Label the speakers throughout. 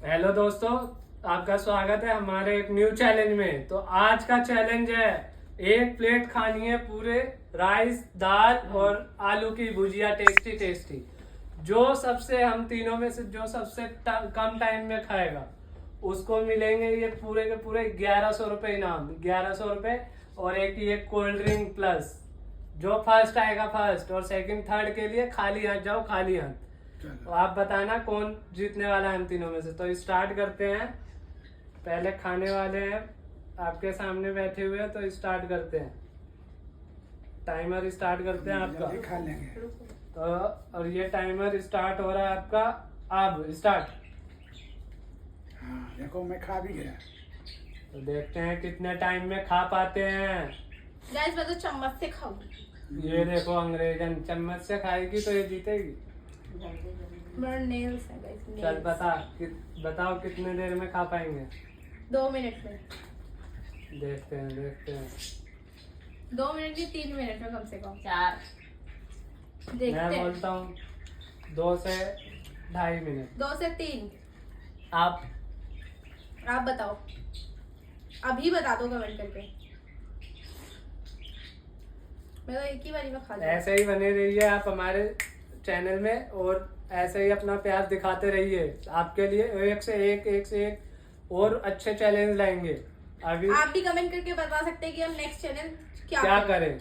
Speaker 1: Hello दोस्तों, आपका स्वागत है हमारे एक न्यू चैलेंज में। तो आज का चैलेंज है एक प्लेट खानी है पूरे राइस दाल और आलू की भुजिया, टेस्टी टेस्टी। जो सबसे हम तीनों में से जो सबसे कम टाइम में खाएगा उसको मिलेंगे ये पूरे के पूरे 1100 रुपये इनाम। 1100 रुपये और एक कोल्ड ड्रिंक प्लस। जो फर्स्ट आएगा फर्स्ट और सेकंड थर्ड के लिए खाली हाथ जाओ, खाली हाथ। तो आप बताना कौन जीतने वाला है इन तीनों में से। तो स्टार्ट करते हैं। पहले खाने वाले हैं, आपके सामने बैठे हुए हैं, तो स्टार्ट करते हैं। टाइमर स्टार्ट करते हैं आपका।
Speaker 2: खा लेंगे।
Speaker 1: तो और ये टाइमर स्टार्ट हो रहा है आपका। अब स्टार्ट।
Speaker 2: हाँ देखो मैं खा भी गया।
Speaker 1: तो देखते हैं कितने टाइम में खा पाते हैं।
Speaker 3: गाइस मैं तो चम्मच से खाऊंगी।
Speaker 1: ये देखो अंग्रेजन चम्मच से खाएगी तो ये जीतेगी।
Speaker 3: मेरा नेल्स है गाइस।
Speaker 1: चल बताओ कितने देर में खा पाएंगे।
Speaker 3: 2 मिनट में।
Speaker 1: देखते हैं
Speaker 3: 2 मिनट नहीं 3 मिनट में कम से कम।
Speaker 4: 4।
Speaker 3: देखते
Speaker 1: मैं
Speaker 3: हैं।
Speaker 1: बोलता हूँ 2 से 2.5 मिनट।
Speaker 3: 2 से 3।
Speaker 1: आप
Speaker 3: बताओ, अभी बता दो कमेंट करके। मैं तो एक ही बारी में खा लूंगा।
Speaker 1: ऐसे ही बने रहिए आप हमारे चैनल में और ऐसे ही अपना प्यार दिखाते रहिए। आपके लिए एक से एक और अच्छे चैलेंज लाएंगे। अभी
Speaker 3: आप भी कमेंट करके बता सकते हैं कि हम नेक्स्ट चैनल
Speaker 1: क्या करें।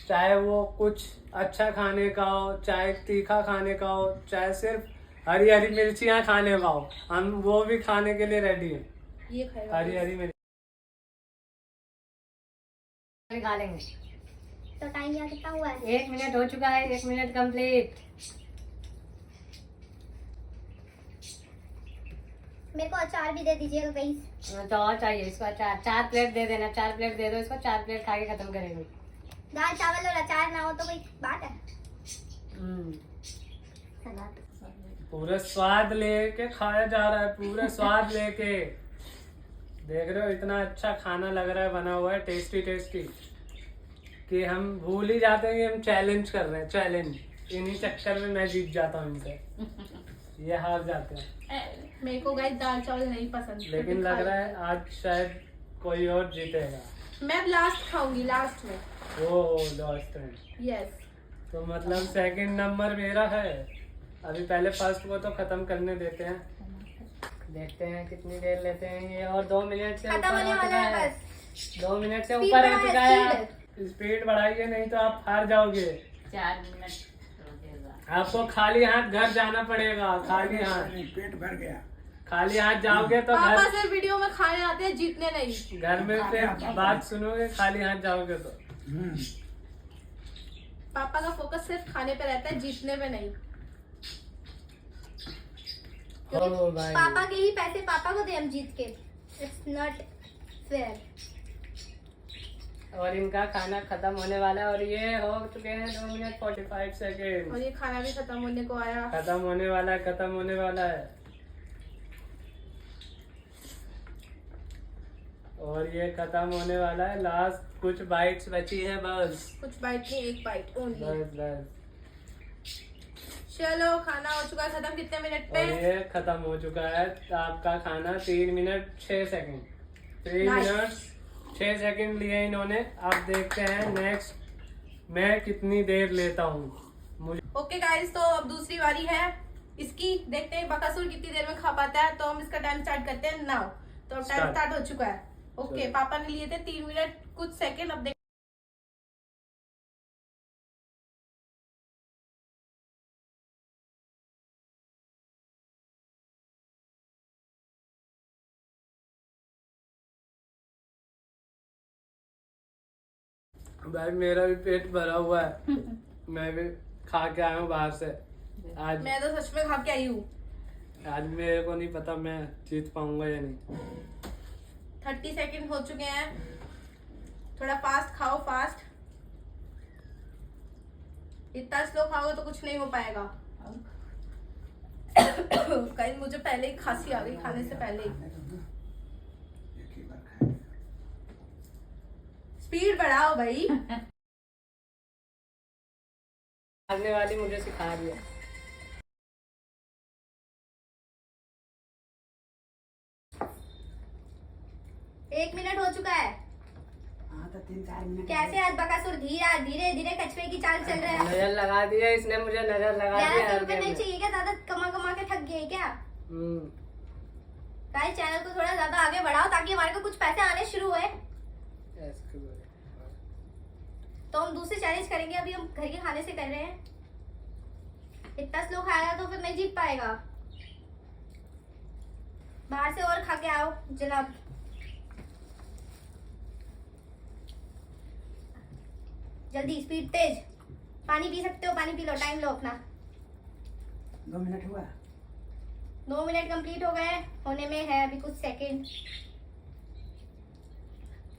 Speaker 1: चाहे वो कुछ अच्छा खाने का हो, चाहे तीखा खाने का हो, चाहे सिर्फ हरी हरी मिर्चियाँ खाने का हो, हम वो भी खाने के लिए रेडी हैं।
Speaker 3: ये खाएगा
Speaker 1: हरी मिर्ची
Speaker 4: खा लेंगे।
Speaker 5: तो टाइम यहाँ कितना हुआ है?
Speaker 4: 1 मिनट हो चुका है। 1 मिनट कंप्लीट।
Speaker 5: मेरे को अचार भी दे दीजिएगा प्लीज।
Speaker 4: तो और चाहिए इसको अचार। 4 प्लेट दे देना। 4 प्लेट दे दो इसको। 4 प्लेट खा के खत्म करेंगे।
Speaker 5: दाल चावल और अचार ना हो तो कोई बात है?
Speaker 1: पूरे स्वाद लेके खाया जा रहा है, पूरे स्वाद लेके। देख रहे हो इतना अच्छा खाना लग रहा है, बना हुआ है टेस्टी टेस्टी, कि हम भूल ही जाते हैं कि हम चैलेंज कर रहे हैं। चैलेंज इन्हीं चक्कर में मैं जीत जाता हूँ इनसे, ये हार जाते हैं।
Speaker 3: मेरे को गाइस दाल चावल नहीं पसंद।
Speaker 1: लेकिन लग रहा है आज शायद कोई और जीतेगा।
Speaker 3: मैं लास्ट खाऊंगी, लास्ट में।
Speaker 1: ओ लास्ट में।
Speaker 3: यस।
Speaker 1: तो मतलब सेकंड नंबर मेरा है। अभी पहले फर्स्ट को तो खत्म करने देते हैं। देखते हैं कितनी देर लेते हैं ये। और 2 मिनट से
Speaker 5: खत्म
Speaker 1: ऊपर
Speaker 5: होने
Speaker 1: हो
Speaker 5: वाला
Speaker 1: चुका
Speaker 5: है
Speaker 1: है।
Speaker 5: बस।
Speaker 1: 2 मिनट से
Speaker 5: Speed
Speaker 1: ऊपर हो
Speaker 5: बढ़ाओ,
Speaker 1: चुका है।
Speaker 5: speed।
Speaker 1: आप स्पीड बढ़ाइए, नहीं तो आप हार जाओगे।
Speaker 4: 4 मिनट हो जाएगा।
Speaker 1: आपको खाली हाथ घर जाना पड़ेगा। खाली हाथ।
Speaker 2: नहीं, पेट भर गया।
Speaker 1: खाली हाथ जाओगे तो
Speaker 3: पापा
Speaker 1: घर
Speaker 3: सिर्फ वीडियो में खाने आते हैं, जीतने नहीं।
Speaker 1: घर में फिर बात सुनोगे। खाली हाथ जाओगे तो
Speaker 3: पापा का फोकस सिर्फ खाने पे रहता है, जीतने पे नहीं।
Speaker 1: ओ भाई।
Speaker 5: पापा के ही पैसे पापा को दे हम जीत के। It's not fair.
Speaker 1: और इनका खाना खत्म होने वाला है और ये हो चुके हैं 2 मिनट 45 सेकेंड।
Speaker 3: और ये खाना भी खत्म होने को आया।
Speaker 1: खत्म होने वाला है, खत्म होने वाला है। और ये खत्म होने वाला है। लास्ट कुछ बाइट्स बची है बस।
Speaker 3: कुछ बाइट नहीं, एक बाइट ओनली।
Speaker 1: बस।
Speaker 3: चलो खाना हो चुका है खत्म। कितने मिनट पे?
Speaker 1: और ये खत्म हो चुका है आपका खाना। 3 minute 6 second. 3
Speaker 3: Nice.
Speaker 1: Minute 6 second लिए इन्होंने। अब देखते हैं नेक्स्ट मैं कितनी देर लेता हूँ। मुझे
Speaker 3: ओके गाइस, तो अब दूसरी बारी है इसकी। देखते हैं बकासुर कितनी देर में खा पाता है। तो हम इसका टाइम स्टार्ट करते हैं नाउ। तो टाइम
Speaker 1: Start.
Speaker 3: स्टार्ट हो चुका है। ओके
Speaker 1: चलो।
Speaker 3: पापा ने लिए थे 3 मिनट कुछ सेकेंड। अब देख
Speaker 1: भाई मेरा भी पेट भरा हुआ है। मैं भी खा के आया हूँ बाहर से। आज
Speaker 3: मैं तो सच में खा के आई हूँ।
Speaker 1: आज मेरे को नहीं पता मैं जीत पाऊंगा या नहीं।
Speaker 3: 30 सेकेंड हो चुके हैं। थोड़ा फास्ट खाओ, फास्ट। इतना स्लो खाओगे तो कुछ नहीं हो पाएगा। कहीं मुझे पहले ही खांसी आ गई खाने से पहले ही।
Speaker 2: एक ही बार खाएंगे।
Speaker 3: स्पीड बढ़ाओ भाई।
Speaker 1: खाने वाली मुझे सिखा दिया।
Speaker 5: 1 मिनट हो चुका है।
Speaker 2: हाँ तो 3-4 मिनट
Speaker 5: कैसे आज बकासुर धीरे धीरे कछुए की चाल चल रहा है।
Speaker 1: नजर लगा दिया इसने, मुझे नजर लगा दिया
Speaker 5: 1100
Speaker 1: हर
Speaker 5: रुपए
Speaker 1: गेम
Speaker 5: नहीं
Speaker 1: में।
Speaker 5: चाहिए क्या? ज्यादा कमा कमा के थक गए क्या?
Speaker 1: हम्म,
Speaker 5: गाइस चैनल को थोड़ा ज्यादा आगे बढ़ाओ ताकि हमारे को कुछ पैसे आने शुरू हुए।
Speaker 1: ऐसे बोले।
Speaker 5: तो हम दूसरी चैलेंज करेंगे। अभी हम घर के खाने से कर रहे हैं। इतना स्लो खाएगा तो फिर नहीं जीत पाएगा। बाहर से और खा के आओ जनाब। जल्दी, स्पीड तेज। पानी पी सकते हो, पानी पी लो, टाइम लो अपना।
Speaker 2: 2 मिनट हुआ।
Speaker 5: 2 मिनट कंप्लीट हो गए, होने में है अभी कुछ सेकंड।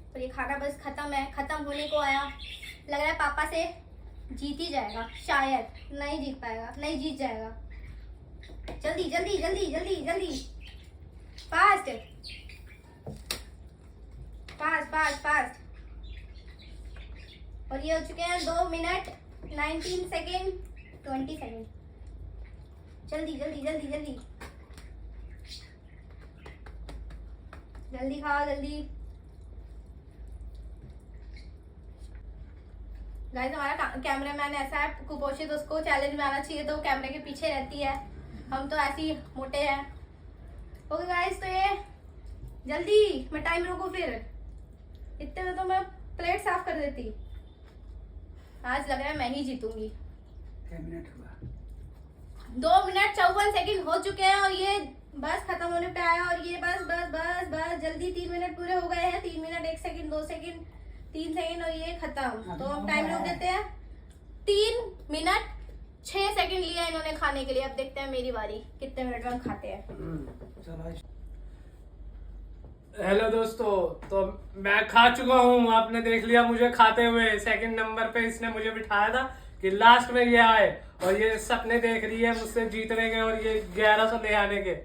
Speaker 5: और ये खाना बस खत्म है, खत्म होने को आया। लग रहा है पापा से जीत ही जाएगा, शायद नहीं जीत पाएगा, नहीं जीत जाएगा। जल्दी जल्दी जल्दी जल्दी जल्दी, फास्ट फास्ट फास्ट फास्ट। और ये हो चुके हैं 2 मिनट 19 सेकेंड 20 सेकेंड। जल्दी जल्दी जल्दी जल्दी जल्दी खाओ जल्दी। गाइस हमारा कैमरामैन ऐसा है कुपोषित, उसको चैलेंज में आना चाहिए तो वो कैमरे के पीछे रहती है। हम तो ऐसे ही मोटे हैं। ओके गाइस, तो ये जल्दी, मैं टाइम रोकूं फिर। इतने में तो मैं प्लेट साफ कर देती। आज लग रहा है मैं ही जीतूंगी।
Speaker 2: 6 मिनट हुआ।
Speaker 5: 2 मिनट 54 सेकंड हो चुके हैं और ये बस खत्म होने पे आया। और ये बस बस बस बस जल्दी 3 मिनट पूरे हो गए हैं। 3 मिनट 1 सेकंड 2 सेकंड 3 सेकंड और ये खत्म। तो हम टाइम रोक देते हैं। 3 मिनट 6 सेकंड लिया इन्होंने खाने के लिए। अब देखते हैं मेरी बारी, कितने मिनट में हम खाते हैं।
Speaker 2: चलो
Speaker 1: हेलो दोस्तों, तो मैं खा चुका हूँ। आपने देख लिया मुझे खाते हुए। सेकंड नंबर पे इसने मुझे बिठाया था कि लास्ट में ये आए, और ये सपने देख रही है मुझसे जीतने के और ये 1100 ले आने के।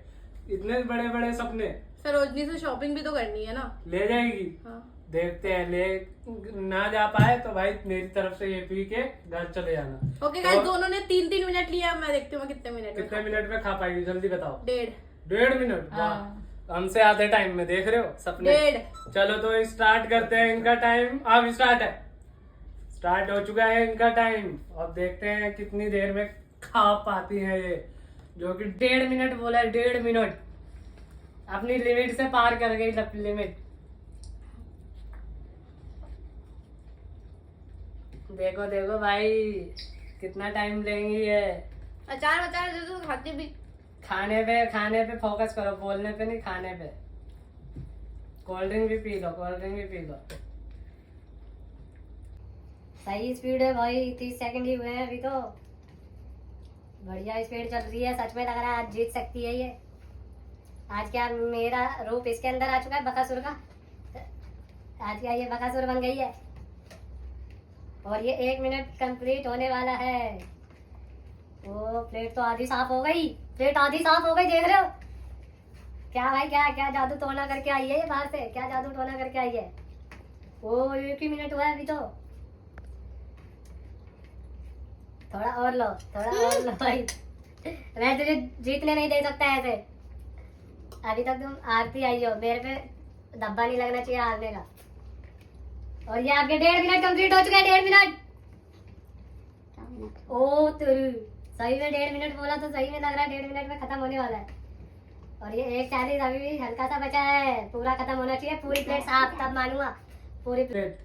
Speaker 1: इतने बड़े बड़े सपने।
Speaker 3: सरोजनी से शॉपिंग भी तो करनी है ना।
Speaker 1: ले जाएगी,
Speaker 3: हाँ।
Speaker 1: देखते हैं। ले ना जा पाए तो भाई मेरी तरफ से ये पी के घर चले जाना।
Speaker 3: ओके गाइस,
Speaker 1: और
Speaker 3: दोनों ने 3-3 मिनट लिया। मैं देखती हूँ मैं कितने मिनट में
Speaker 1: कितने मिनट में खा पाएगी, जल्दी बताओ।
Speaker 3: 1.5
Speaker 1: 1.5 मिनट? वाह, हमसे आधे टाइम में। देख रहे हो सपने।
Speaker 3: 1.5
Speaker 1: चलो तो स्टार्ट करते हैं। इनका टाइम अब स्टार्ट हो चुका है इनका टाइम। अब देखते हैं कितनी देर में खा पाती हैं ये, जो कि 1.5 मिनट बोला है। 1.5 मिनट अपनी लिमिट से पार कर गई लिमिट। देखो देखो भाई कितना टाइम लेंगी ये।
Speaker 3: अचार वचार दे दो, खाते भी।
Speaker 1: खाने पे फोकस करो, बोलने पे नहीं, खाने पे। कोल्ड ड्रिंक भी पी लो, कोल्ड ड्रिंक भी पी लो।
Speaker 4: सही स्पीड है भाई, 30 सेकंड ही हुए हैं अभी तो। बढ़िया स्पीड चल रही है। सच में लग रहा है आज जीत सकती है ये। आज क्या मेरा रूप इसके अंदर आ चुका है, बकासुर का। आज क्या ये बकासुर बन गई है। और ये 1 मिनट कंप्लीट होने वाला है। वो प्लेट तो आधी साफ हो गई, प्लेट आधी साफ हो गई। देख रहे हो क्या भाई, क्या क्या जादू टोना करके आई है ये बाहर से। क्या जादू टोना करके आई है। वो 1 ही मिनट हुआ है अभी तो। थोड़ा और लो, थोड़ा और लो भाई। मैं तुझे जीतने नहीं दे सकता ऐसे। अभी तक तुम हारती आई हो, मेरे पे धब्बा नहीं लगना चाहिए हारने का। और ये आपके 1.5 मिनट कंप्लीट हो चुके हैं। 1.5 मिनट। ओ तेरी, सही में 1.5 मिनट बोला तो सही में लग रहा है 1.5 मिनट में खत्म होने वाला है। और ये 1 40 अभी भी हल्का सा बचा है। पूरा खत्म होना चाहिए, पूरी प्लेट साफ, तब मानूंगा पूरी प्लेट।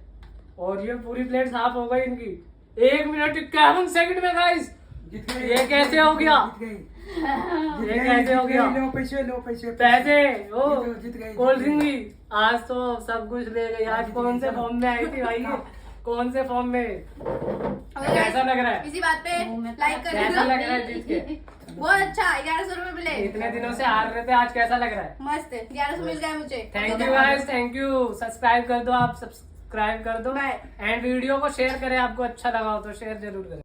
Speaker 1: और ये पूरी प्लेट साफ हो गई इनकी 1 मिनट 51 सेकंड में। गाइस ये कैसे हो गया? ये कैसे हो गया?
Speaker 2: लो पैसे
Speaker 1: पैसे ओ
Speaker 2: जीत गई।
Speaker 1: कोल्ड ड्रिंक भी। आज तो सब कुछ ले गई। आज कौन से फॉर्म में आई थी भाई ये? कौन से फॉर्म में? कैसा लग रहा है?
Speaker 3: इसी बात पे लाइक कर
Speaker 1: कैसा लग रहा है जीत के?
Speaker 3: बहुत अच्छा। 1100 रुपए मिले।
Speaker 1: इतने दिनों से हार रहे थे, आज कैसा लग रहा है?
Speaker 3: मस्त, 1100 मिल गए मुझे।
Speaker 1: Thank you guys, thank you. Subscribe कर दो, आप सब्सक्राइब कर दो।
Speaker 3: बाय।
Speaker 1: एंड वीडियो को शेयर करें। आपको अच्छा लगा हो तो शेयर जरूर करें।